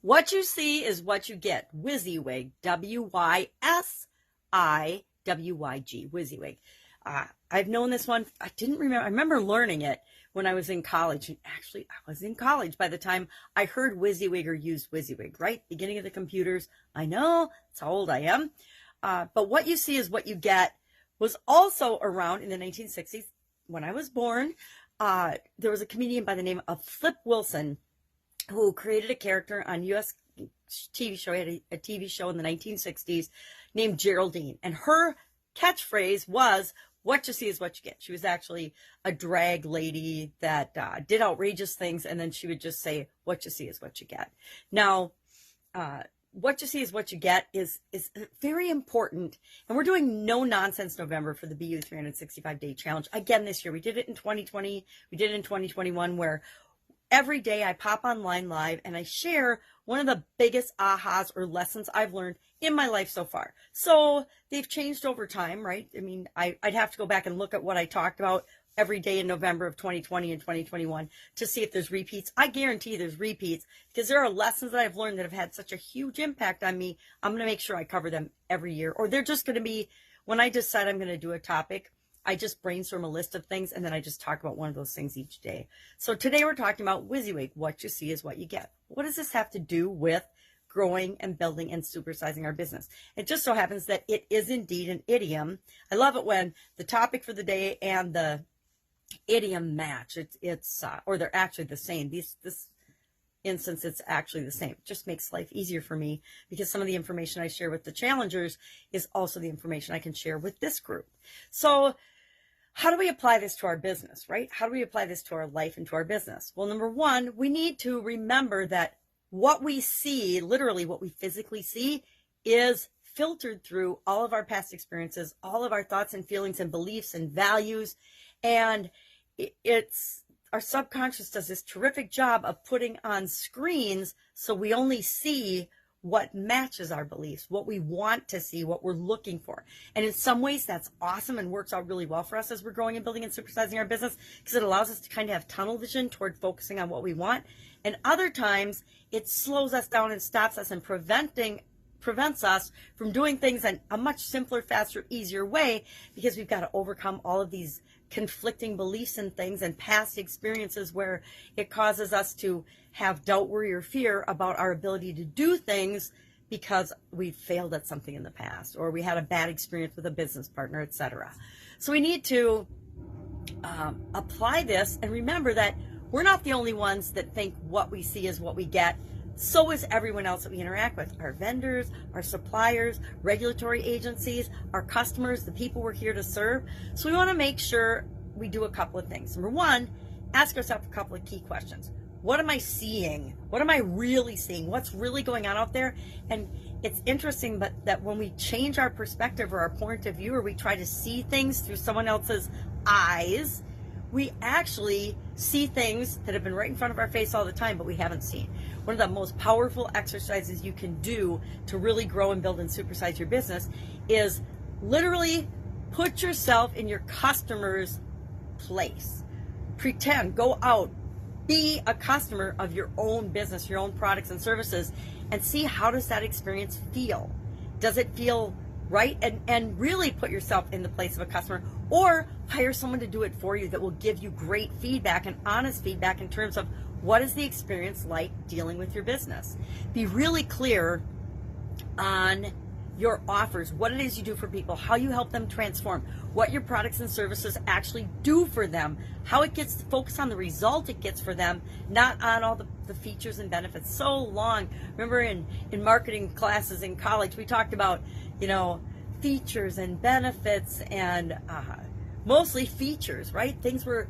What you see is what you get. WYSIWYG, WYSIWYG, WYSIWYG. I've known this one. I remember learning it when I was in college. And actually, I was in college by the time I heard WYSIWYG or used WYSIWYG, right? Beginning of the computers. I know, that's how old I am. But what you see is what you get was also around in the 1960s. When I was born, there was a comedian by the name of Flip Wilson who created a character on U.S. TV show. He had a TV show in the 1960s named Geraldine. And her catchphrase was, what you see is what you get. She was actually a drag lady that did outrageous things, and then she would just say, what you see is what you get. Now, what you see is what you get is very important. And we're doing No Nonsense November for the BU 365-day challenge. Again, this year, we did it in 2020. We did it in 2021, where every day I pop online live and I share one of the biggest ahas or lessons I've learned in my life so far. So they've changed over time, right? I mean, I'd have to go back and look at what I talked about every day in November of 2020 and 2021 to see if there's repeats. I guarantee there's repeats because there are lessons that I've learned that have had such a huge impact on me. I'm going to make sure I cover them every year, or they're just going to be, when I decide I'm going to do a topic, I just brainstorm a list of things and then I just talk about one of those things each day. So today we're talking about WYSIWYG, what you see is what you get. What does this have to do with growing and building and supersizing our business? It just so happens that it is indeed an idiom. I love it when the topic for the day and the idiom match. Or they're actually the same. This instance, it's actually the same. It just makes life easier for me because some of the information I share with the challengers is also the information I can share with this group. So how do we apply this to our business, right? How do we apply this to our life and to our business? Well, number one, we need to remember that what we see, literally what we physically see, is filtered through all of our past experiences, all of our thoughts and feelings and beliefs and values. And it's our subconscious does this terrific job of putting on screens so we only see what matches our beliefs, what we want to see, what we're looking for. And in some ways that's awesome and works out really well for us as we're growing and building and supersizing our business, because it allows us to kind of have tunnel vision toward focusing on what we want. And other times it slows us down and stops us and prevents us from doing things in a much simpler, faster, easier way, because we've got to overcome all of these conflicting beliefs and things and past experiences where it causes us to have doubt, worry, or fear about our ability to do things because we failed at something in the past, or we had a bad experience with a business partner, etc. So we need to apply this and remember that we're not the only ones that think what we see is what we get. So is everyone else that we interact with, our vendors, our suppliers, regulatory agencies, our customers, the people we're here to serve. So we want to make sure we do a couple of things. Number one, ask ourselves a couple of key questions. What am I seeing? What am I really seeing? What's really going on out there? And it's interesting that when we change our perspective or our point of view, or we try to see things through someone else's eyes, we actually see things that have been right in front of our face all the time, but we haven't seen. One of the most powerful exercises you can do to really grow and build and supersize your business is literally put yourself in your customer's place. Pretend, go out, be a customer of your own business, your own products and services, and see how does that experience feel. Does it feel right? And really put yourself in the place of a customer, or hire someone to do it for you that will give you great feedback and honest feedback in terms of what is the experience like dealing with your business. Be really clear on your offers, what it is you do for people, how you help them transform, what your products and services actually do for them, how it gets to focus on the result it gets for them, not on all the features and benefits. So long, remember in marketing classes in college, we talked about, features and benefits and mostly features, right? Things where,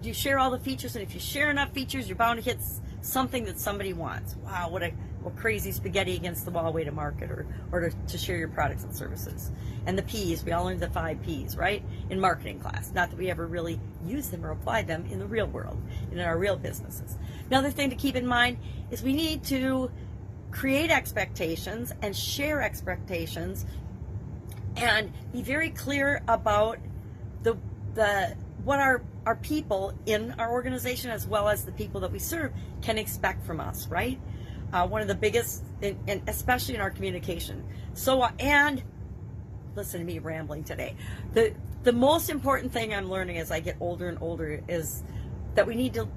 you share all the features, and if you share enough features, you're bound to hit something that somebody wants. Wow, what crazy spaghetti against the wall way to market or to share your products and services. And the P's, we all learned the 5 P's, right? In marketing class. Not that we ever really use them or applied them in the real world, in our real businesses. Another thing to keep in mind is we need to create expectations and share expectations and be very clear about what our people in our organization, as well as the people that we serve, can expect from us, right? one of the biggest, and especially in our communication. So, and listen to me rambling today. The most important thing I'm learning as I get older and older is that we need to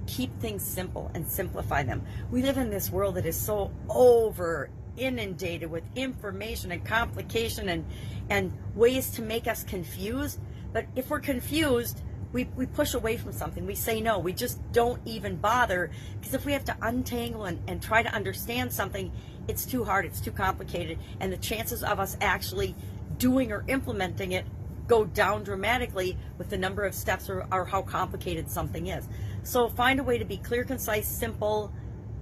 keep things simple and simplify them. We live in this world that is so over inundated with information and complication and ways to make us confused. But if we're confused, we push away from something. We say no. We just don't even bother, because if we have to untangle and try to understand something, it's too hard, it's too complicated, and the chances of us actually doing or implementing it go down dramatically with the number of steps or how complicated something is. So find a way to be clear, concise, simple,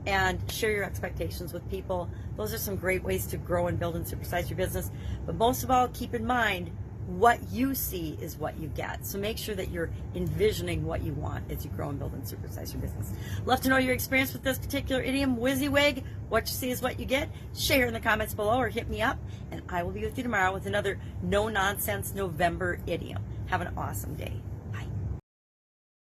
and share your expectations with people. Those are some great ways to grow and build and supersize your business. But most of all, keep in mind, what you see is what you get. So make sure that you're envisioning what you want as you grow and build and supersize your business. Love to know your experience with this particular idiom, WYSIWYG. What you see is what you get. Share in the comments below or hit me up, and I will be with you tomorrow with another no-nonsense November idiom. Have an awesome day.